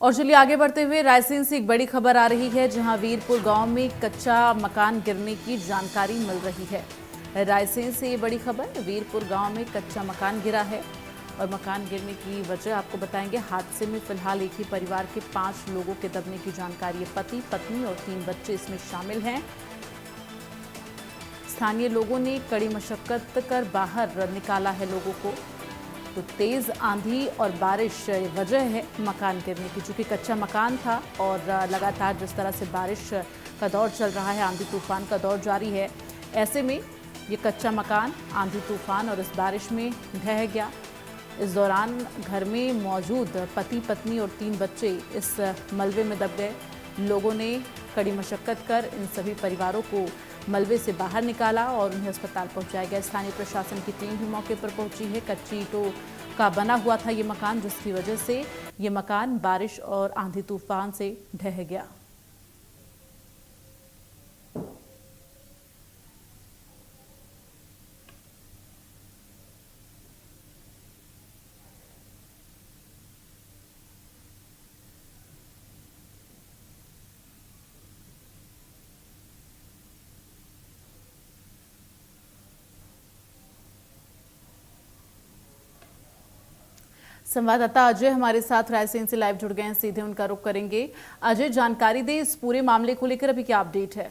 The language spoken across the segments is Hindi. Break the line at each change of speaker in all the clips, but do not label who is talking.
और चलिए आगे बढ़ते हुए रायसेन से एक बड़ी खबर आ रही है, जहां वीरपुर गांव में कच्चा मकान गिरने की जानकारी मिल रही है। रायसेन से ये बड़ी खबर, वीरपुर गांव में कच्चा मकान गिरा है और मकान गिरने की वजह आपको बताएंगे। हादसे में फिलहाल एक ही परिवार के 5 लोगों के दबने की जानकारी है। पति, पत्नी और 3 बच्चे इसमें शामिल हैं। स्थानीय लोगों ने कड़ी मशक्कत कर बाहर निकाला है लोगों को। तो तेज आंधी और बारिश वजह है मकान गिरने की, चूंकि कच्चा मकान था और लगातार जिस तरह से बारिश का दौर चल रहा है, आंधी तूफान का दौर जारी है, ऐसे में ये कच्चा मकान आंधी तूफान और इस बारिश में ढह गया। इस दौरान घर में मौजूद पति, पत्नी और 3 बच्चे इस मलबे में दब गए। लोगों ने कड़ी मशक्कत कर इन सभी परिवारों को मलबे से बाहर निकाला और उन्हें अस्पताल पहुंचाया गया। स्थानीय प्रशासन की टीम भी मौके पर पहुंची है। कच्ची ईंटों का बना हुआ था ये मकान, जिसकी वजह से ये मकान बारिश और आंधी तूफान से ढह गया। संवाददाता अजय हमारे साथ रायसेन से लाइव जुड़ गए हैं, सीधे उनका रुख करेंगे। अजय, जानकारी दे, इस पूरे मामले को लेकर अभी क्या अपडेट है?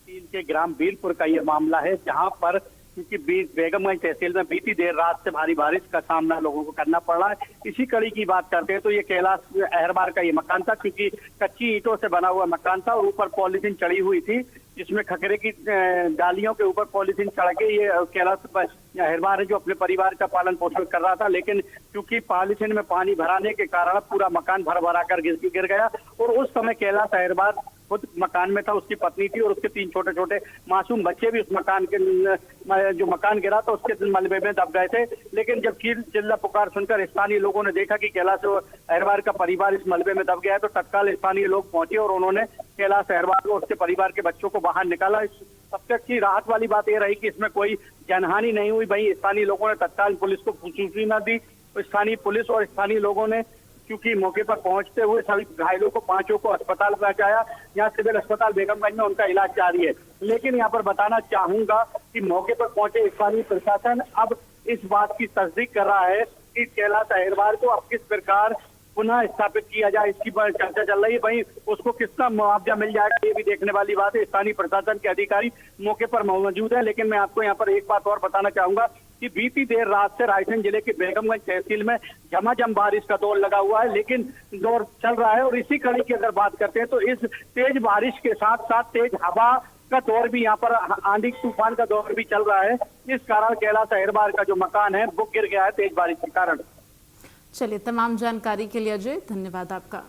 के ग्राम वीरपुर का ये मामला है, जहां पर क्योंकि बेगमगंज तहसील में बीती देर रात से भारी बारिश का सामना लोगों को करना पड़ रहा है। इसी कड़ी की बात करते हैं तो ये कैलाश अहरबार का ये मकान था, क्योंकि कच्ची ईंटों से बना हुआ मकान था और ऊपर पॉलीथीन चढ़ी हुई थी, जिसमें खकरे की डालियों के ऊपर पॉलीथीन चढ़ के ये कैलाश अहरबार है जो अपने परिवार का पालन पोषण कर रहा था। लेकिन क्योंकि पॉलीथीन में पानी भराने के कारण पूरा मकान भर कर गिर गया और उस समय कैलाश अहरबार खुद मकान में था, उसकी पत्नी थी और उसके 3 छोटे छोटे मासूम बच्चे भी उस मकान के जो मकान गिरा था उसके मलबे में दब गए थे। लेकिन जब चील चिल्ला पुकार सुनकर स्थानीय लोगों ने देखा कि कैलाश अहरबार का परिवार इस मलबे में दब गया है, तो तत्काल स्थानीय लोग पहुंचे और उन्होंने कैलाश अहरबार को उसके परिवार के बच्चों को बाहर निकाला। सबसे अच्छी राहत वाली बात यह रही कि इसमें कोई जनहानि नहीं हुई। वहीं स्थानीय लोगों ने तत्काल पुलिस को सूचना दी। स्थानीय पुलिस और स्थानीय लोगों ने क्योंकि मौके पर पहुंचते हुए सभी घायलों को 5 को अस्पताल पहुंचाया। यहाँ सिविल अस्पताल बेगमगंज में उनका इलाज जारी है। लेकिन यहाँ पर बताना चाहूंगा कि मौके पर पहुंचे स्थानीय प्रशासन अब इस बात की तस्दीक कर रहा है कि कैलाश अहरबार को अब किस प्रकार पुनः स्थापित किया जाए, इसकी चर्चा चल रही है। वहीं उसको कितना मुआवजा मिल जाएगा ये भी देखने वाली बात है। स्थानीय प्रशासन के अधिकारी मौके पर मौजूद है। लेकिन मैं आपको यहाँ पर एक बात और बताना चाहूंगा कि बीती देर रात से रायसेन जिले के बेगमगंज तहसील में झमाझम बारिश का दौर लगा हुआ है, लेकिन दौर चल रहा है। और इसी कड़ी की अगर बात करते हैं तो इस तेज बारिश के साथ साथ तेज हवा का दौर भी, यहाँ पर आंधी तूफान का दौर भी चल रहा है। इस कारण कैलाश अहरबार का जो मकान है वो गिर गया है तेज बारिश के कारण।
चलिए, तमाम जानकारी के लिए अजय धन्यवाद आपका।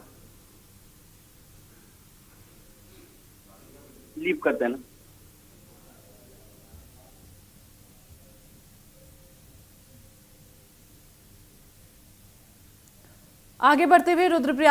लीव कर देना।
आगे बढ़ते हुए रुद्रप्रयाग